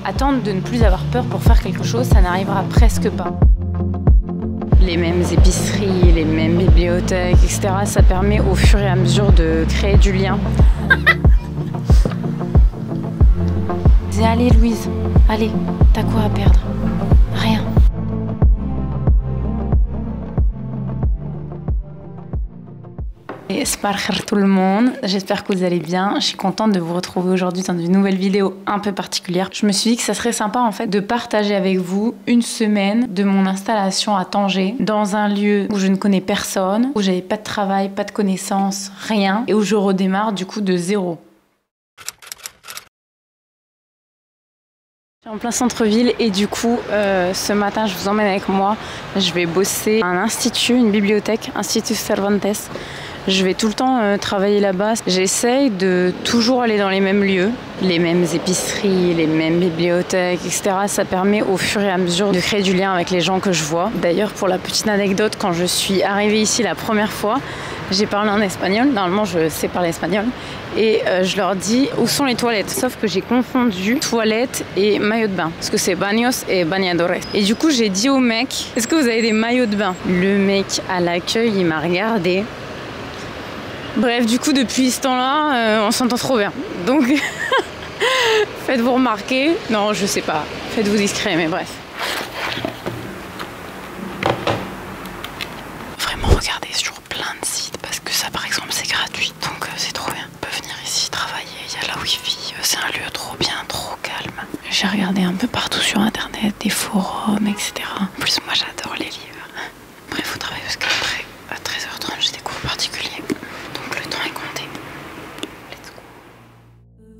Attendre de ne plus avoir peur pour faire quelque chose, ça n'arrivera presque pas. Les mêmes épiceries, les mêmes bibliothèques, etc. Ça permet au fur et à mesure de créer du lien. Allez Louise, allez, t'as quoi à perdre? Rien. Et sparcher tout le monde, j'espère que vous allez bien. Je suis contente de vous retrouver aujourd'hui dans une nouvelle vidéo un peu particulière. Je me suis dit que ça serait sympa en fait de partager avec vous une semaine de mon installation à Tanger, dans un lieu où je ne connais personne, où j'avais pas de travail, pas de connaissances, rien, et où je redémarre du coup de zéro. Je suis en plein centre-ville et du coup, ce matin, je vous emmène avec moi. Je vais bosser à un institut, une bibliothèque, Institut Cervantes. Je vais tout le temps travailler là-bas. J'essaye de toujours aller dans les mêmes lieux, les mêmes épiceries, les mêmes bibliothèques, etc. Ça permet au fur et à mesure de créer du lien avec les gens que je vois. D'ailleurs, pour la petite anecdote, quand je suis arrivée ici la première fois, j'ai parlé en espagnol. Normalement, je sais parler espagnol. Et je leur dis où sont les toilettes. Sauf que j'ai confondu toilettes et maillot de bain. Parce que c'est baños et bañadores. Et du coup, j'ai dit au mec, est-ce que vous avez des maillots de bain? Le mec à l'accueil, il m'a regardé. Bref, du coup, depuis ce temps-là, on s'entend trop bien. Donc, faites-vous remarquer. Non, je sais pas. Faites-vous discret, mais bref. Vraiment, regardez, sur plein de sites. Parce que ça, par exemple, c'est gratuit. Donc, c'est trop bien. On peut venir ici travailler. Il y a la Wi-Fi. C'est un lieu trop bien, trop calme. J'ai regardé un peu partout sur Internet, des forums, etc. En plus, moi, j'adore les livres. Bref, faut travailler parce qu'après, à 13h30, j'ai des cours particuliers.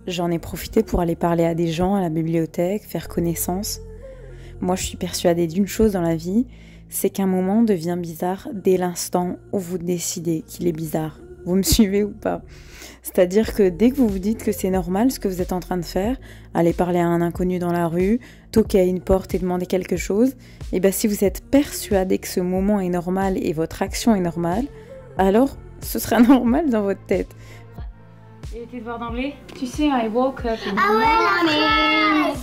J'en ai profité pour aller parler à des gens à la bibliothèque, faire connaissance. Moi, je suis persuadée d'une chose dans la vie, c'est qu'un moment devient bizarre dès l'instant où vous décidez qu'il est bizarre. Vous me suivez ou pas? C'est-à-dire que dès que vous vous dites que c'est normal ce que vous êtes en train de faire, aller parler à un inconnu dans la rue, toquer à une porte et demander quelque chose, et bien si vous êtes persuadé que ce moment est normal et votre action est normale, alors ce sera normal dans votre tête. Et tes devoirs d'anglais? Tu sais, I woke up in the morning.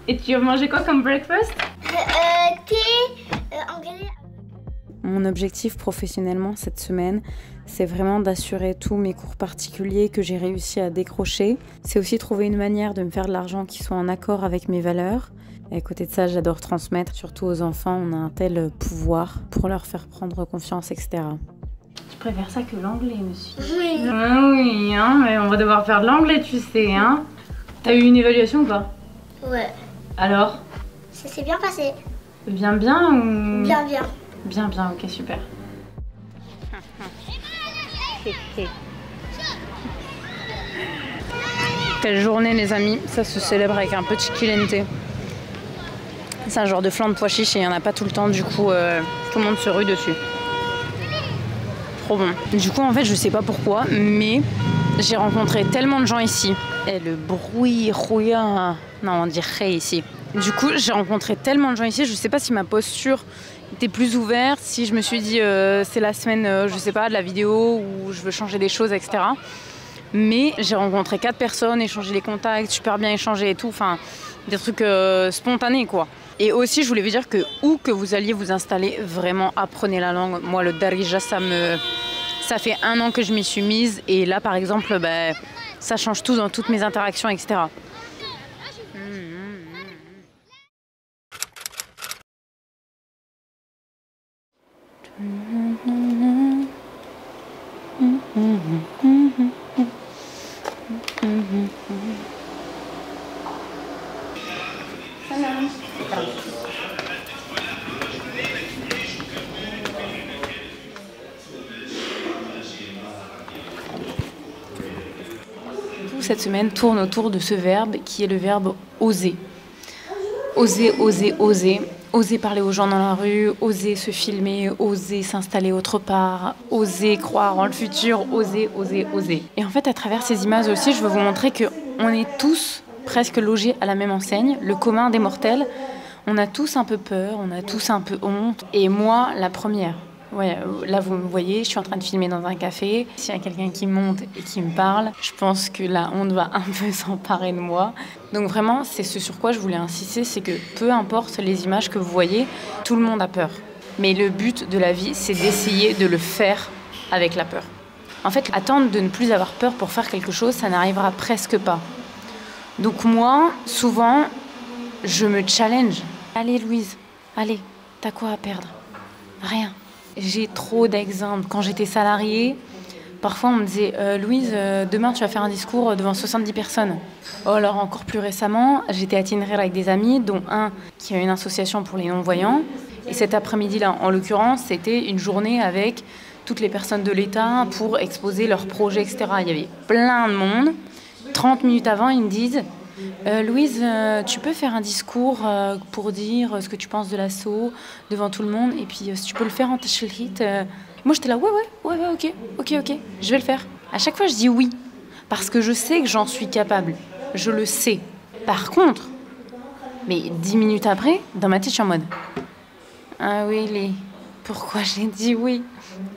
Et tu as mangé quoi comme breakfast? Thé, anglais. Mon objectif professionnellement cette semaine, c'est vraiment d'assurer tous mes cours particuliers que j'ai réussi à décrocher. C'est aussi trouver une manière de me faire de l'argent qui soit en accord avec mes valeurs. Et à côté de ça, j'adore transmettre, surtout aux enfants, on a un tel pouvoir pour leur faire prendre confiance, etc. Je préfère ça que l'anglais, monsieur. Oui. Ah oui, hein, mais on va devoir faire de l'anglais, tu sais, hein. T'as eu une évaluation ou pas? Ouais. Alors? Ça s'est bien passé. Bien ou... Bien. Bien, ok, super. Quelle journée, les amis. Ça se célèbre avec un peu de chiquilente. C'est un genre de flan de pois chiches et il n'y en a pas tout le temps, du coup, tout le monde se rue dessus. Trop bon. Du coup, en fait, je sais pas pourquoi, mais j'ai rencontré tellement de gens ici. Et le bruit, rouilla. Non, on dirait ici. Du coup, j'ai rencontré tellement de gens ici, je sais pas si ma posture était plus ouverte, si je me suis dit c'est la semaine, je sais pas, de la vidéo où je veux changer des choses, etc. Mais j'ai rencontré 4 personnes, échangé les contacts, super bien échangé et tout, enfin, des trucs spontanés, quoi. Et aussi, je voulais vous dire que où que vous alliez vous installer, vraiment apprenez la langue. Moi, le darija, ça fait 1 an que je m'y suis mise. Et là, par exemple, ça change tout dans toutes mes interactions, etc. Cette semaine tourne autour de ce verbe qui est le verbe oser. Oser, oser, oser. Oser parler aux gens dans la rue, oser se filmer, oser s'installer autre part, oser croire en le futur, oser, oser, oser. Et en fait, à travers ces images aussi, je veux vous montrer qu'on est tous presque logés à la même enseigne, le commun des mortels. On a tous un peu peur, on a tous un peu honte. Et moi, la première. Ouais, là vous me voyez, je suis en train de filmer dans un café. S'il y a quelqu'un qui monte et qui me parle, je pense que la honte va un peu s'emparer de moi. Donc vraiment, c'est ce sur quoi je voulais insister, c'est que peu importe les images que vous voyez, tout le monde a peur. Mais le but de la vie, c'est d'essayer de le faire avec la peur. En fait, attendre de ne plus avoir peur pour faire quelque chose, ça n'arrivera presque pas. Donc moi, souvent, je me challenge. Allez Louise, allez, t'as quoi à perdre? Rien. J'ai trop d'exemples. Quand j'étais salariée, parfois on me disait Louise, demain tu vas faire un discours devant 70 personnes. Oh, alors encore plus récemment, j'étais à Tinrere avec des amis, dont un qui a une association pour les non-voyants. Et cet après-midi-là, en l'occurrence, c'était une journée avec toutes les personnes de l'État pour exposer leurs projets, etc. Il y avait plein de monde. 30 minutes avant, ils me disent Louise, tu peux faire un discours pour dire ce que tu penses de l'assaut devant tout le monde, et puis si tu peux le faire en tashilhit. Moi j'étais là, ouais, ok, je vais le faire. À chaque fois je dis oui, parce que je sais que j'en suis capable, je le sais. Par contre, mais 10 minutes après, dans ma tête je suis en mode ah oui, pourquoi j'ai dit oui?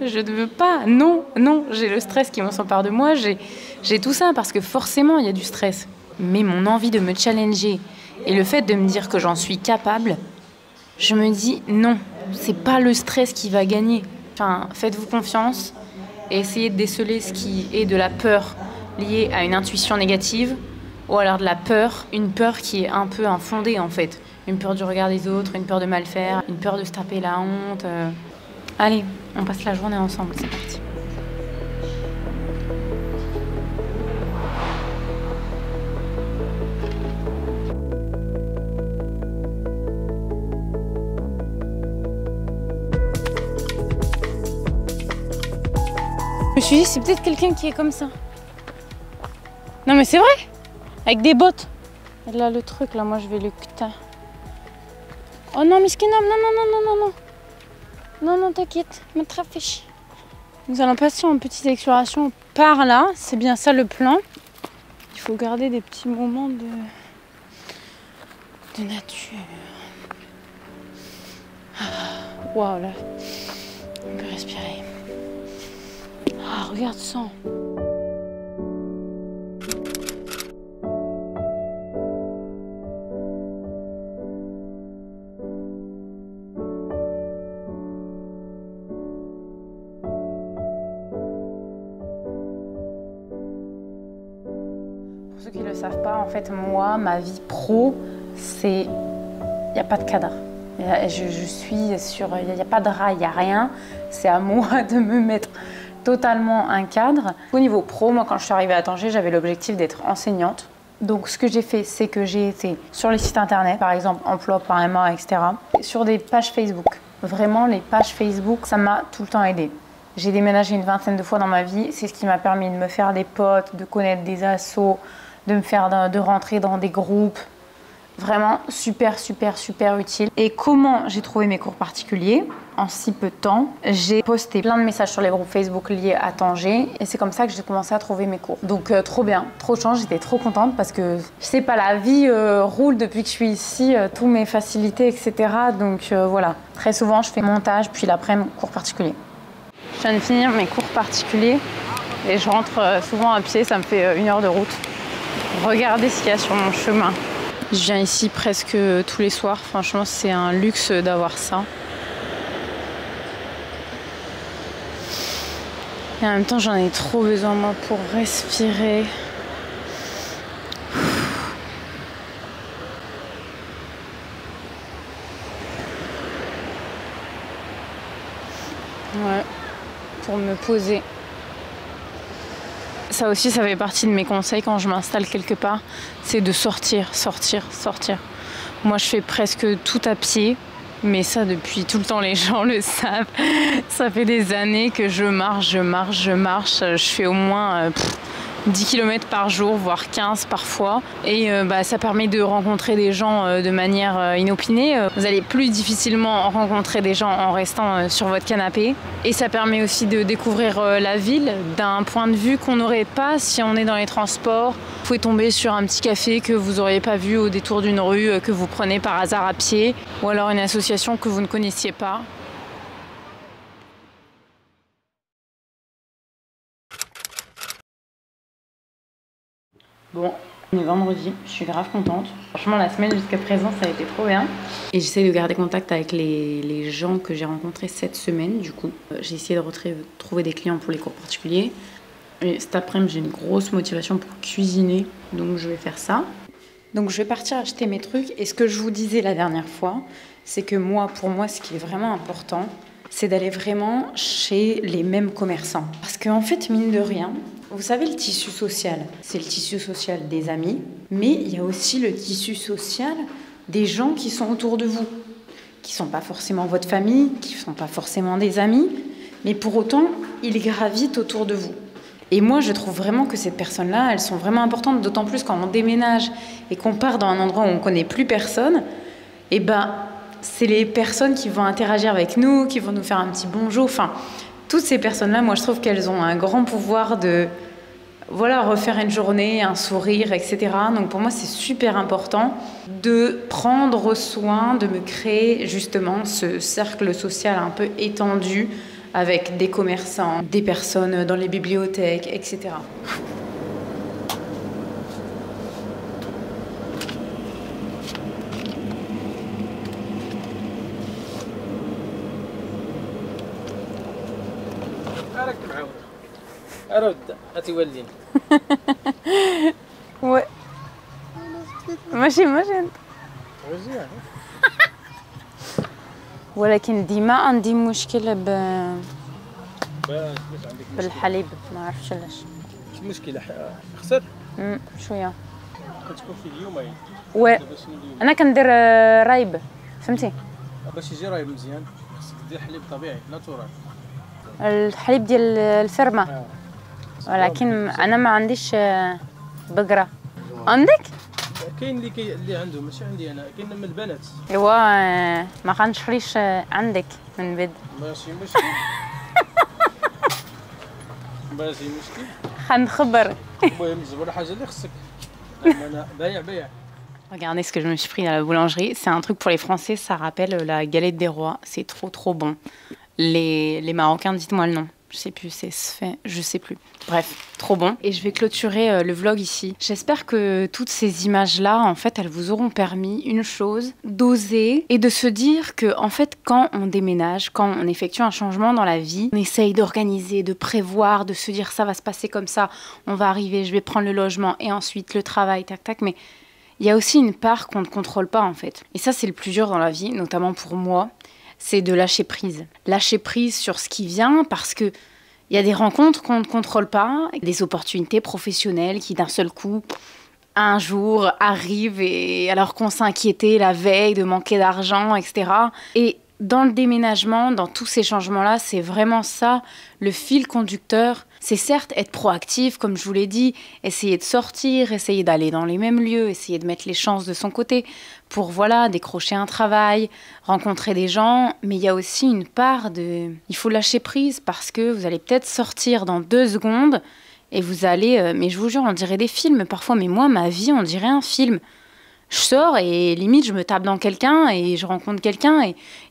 Je ne veux pas, non, j'ai le stress qui s'empare de moi, j'ai tout ça, parce que forcément il y a du stress. Mais mon envie de me challenger et le fait de me dire que j'en suis capable, je me dis non, c'est pas le stress qui va gagner. Enfin, faites-vous confiance et essayez de déceler ce qui est de la peur liée à une intuition négative, ou alors de la peur, une peur qui est un peu infondée en fait. Une peur du regard des autres, une peur de mal faire, une peur de se taper la honte. Allez, on passe la journée ensemble, c'est parti. Je me suis dit, c'est peut-être quelqu'un qui est comme ça. Non mais c'est vrai, avec des bottes. Et là le truc, là moi je vais le cuter. Oh non Miskinam, non, t'inquiète, me trafèche. Nous allons passer en petite exploration par là, c'est bien ça le plan. Il faut garder des petits moments de nature. Waouh, là, on peut respirer. Ah, regarde ça. Pour ceux qui ne le savent pas, en fait, moi, ma vie pro, c'est... Il n'y a pas de cadre. Je suis sur... Il n'y a pas de rail, il n'y a rien. C'est à moi de me mettre totalement un cadre. Au niveau pro, moi, quand je suis arrivée à Tanger, j'avais l'objectif d'être enseignante. Donc, ce que j'ai fait, c'est que j'ai été sur les sites internet, par exemple Emploi par MA, etc. Sur des pages Facebook. Vraiment, les pages Facebook, ça m'a tout le temps aidée. J'ai déménagé une vingtaine de fois dans ma vie. C'est ce qui m'a permis de me faire des potes, de connaître des assos, de rentrer dans des groupes. Vraiment super utile. Et comment j'ai trouvé mes cours particuliers? En si peu de temps, j'ai posté plein de messages sur les groupes Facebook liés à Tanger, et c'est comme ça que j'ai commencé à trouver mes cours. Donc trop bien, trop de chance, j'étais trop contente parce que je sais pas, la vie roule depuis que je suis ici, tous mes facilités, etc. Donc voilà, très souvent je fais montage, puis l'après-midi cours particuliers. Je viens de finir mes cours particuliers et je rentre souvent à pied, ça me fait 1 heure de route. Regardez ce qu'il y a sur mon chemin. Je viens ici presque tous les soirs, franchement c'est un luxe d'avoir ça. Et en même temps j'en ai trop besoin moi pour respirer. Ouais, pour me poser. Ça aussi, ça fait partie de mes conseils quand je m'installe quelque part, c'est de sortir. Moi, je fais presque tout à pied, mais ça, depuis tout le temps, les gens le savent. Ça fait des années que je marche. Je fais au moins 10 km par jour, voire 15 parfois. Et ça permet de rencontrer des gens de manière inopinée. Vous allez plus difficilement rencontrer des gens en restant sur votre canapé. Et ça permet aussi de découvrir la ville d'un point de vue qu'on n'aurait pas si on est dans les transports. Vous pouvez tomber sur un petit café que vous n'auriez pas vu au détour d'une rue, que vous prenez par hasard à pied, ou alors une association que vous ne connaissiez pas. Bon, on est vendredi, je suis grave contente. Franchement, la semaine jusqu'à présent, ça a été trop bien. Et j'essaie de garder contact avec les gens que j'ai rencontrés cette semaine, du coup. J'ai essayé de trouver des clients pour les cours particuliers. Et cet après-midi, j'ai une grosse motivation pour cuisiner, donc je vais faire ça. Donc je vais partir acheter mes trucs. Et ce que je vous disais la dernière fois, c'est que pour moi, ce qui est vraiment important, c'est d'aller vraiment chez les mêmes commerçants. Parce qu'en fait, mine de rien, vous savez, le tissu social, c'est le tissu social des amis, mais il y a aussi le tissu social des gens qui sont autour de vous, qui ne sont pas forcément votre famille, qui ne sont pas forcément des amis, mais pour autant, ils gravitent autour de vous. Et moi, je trouve vraiment que ces personnes-là, elles sont vraiment importantes, d'autant plus quand on déménage et qu'on part dans un endroit où on ne connaît plus personne, et ben, c'est les personnes qui vont interagir avec nous, qui vont nous faire un petit bonjour. Enfin, toutes ces personnes-là, moi, je trouve qu'elles ont un grand pouvoir de, voilà, refaire une journée, un sourire, etc. Donc pour moi, c'est super important de prendre soin, de me créer justement ce cercle social un peu étendu avec des commerçants, des personnes dans les bibliothèques, etc. Ouais. ماشي انت ولكن ديما عندي مشكلة بالحليب ما اعرفش علاش. مش مشكلة خسر شوية كتكون في اليومين وي انا كندير رايب فهمتي باش يجي رايب مزيان خصك دير حليب طبيعي ناتورال الحليب ديال الفرمة ولكن انا ما عنديش بقرة. عندك؟ كاين اللي عنده ماشي عندي انا كاين من البنات ايوا ما غنشريش عندك من بعد ماشي مشكل ماشي مشكل غنخبر المهم زبر حاجه اللي خصك انا بايع. Regardez ce que je me suis pris à la boulangerie. C'est un truc pour les Français, ça rappelle la galette des rois. C'est trop bon. Les Marocains, dites-moi le nom. Je sais plus, c'est Sfait, je sais plus. Bref, trop bon. Et je vais clôturer le vlog ici. J'espère que toutes ces images-là, en fait, elles vous auront permis une chose, d'oser et de se dire que, en fait, quand on déménage, quand on effectue un changement dans la vie, on essaye d'organiser, de prévoir, de se dire ça va se passer comme ça, on va arriver, je vais prendre le logement et ensuite le travail, tac tac, mais il y a aussi une part qu'on ne contrôle pas, en fait. Et ça, c'est le plus dur dans la vie, notamment pour moi. C'est de lâcher prise. Lâcher prise sur ce qui vient parce que il y a des rencontres qu'on ne contrôle pas, des opportunités professionnelles qui d'un seul coup, un jour, arrivent et alors qu'on s'inquiétait la veille de manquer d'argent, etc. Et dans le déménagement, dans tous ces changements-là, c'est vraiment ça, le fil conducteur. C'est certes être proactif, comme je vous l'ai dit, essayer de sortir, essayer d'aller dans les mêmes lieux, essayer de mettre les chances de son côté pour, voilà, décrocher un travail, rencontrer des gens. Mais il y a aussi une part de... Il faut lâcher prise parce que vous allez peut-être sortir dans 2 secondes et vous allez... mais je vous jure, on dirait des films parfois. Mais moi, ma vie, on dirait un film. Je sors et limite, je me tape dans quelqu'un et je rencontre quelqu'un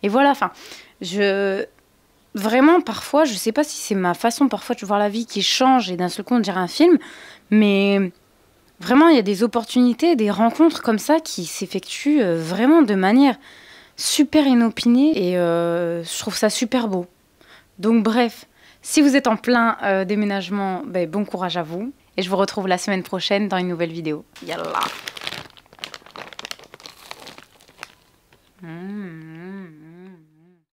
et voilà. Enfin, Vraiment, parfois, je sais pas si c'est ma façon parfois de voir la vie qui change et d'un seul coup on dirait un film, mais vraiment il y a des opportunités, des rencontres comme ça qui s'effectuent vraiment de manière super inopinée et je trouve ça super beau. Donc bref, si vous êtes en plein déménagement, ben, bon courage à vous et je vous retrouve la semaine prochaine dans une nouvelle vidéo. Yallah.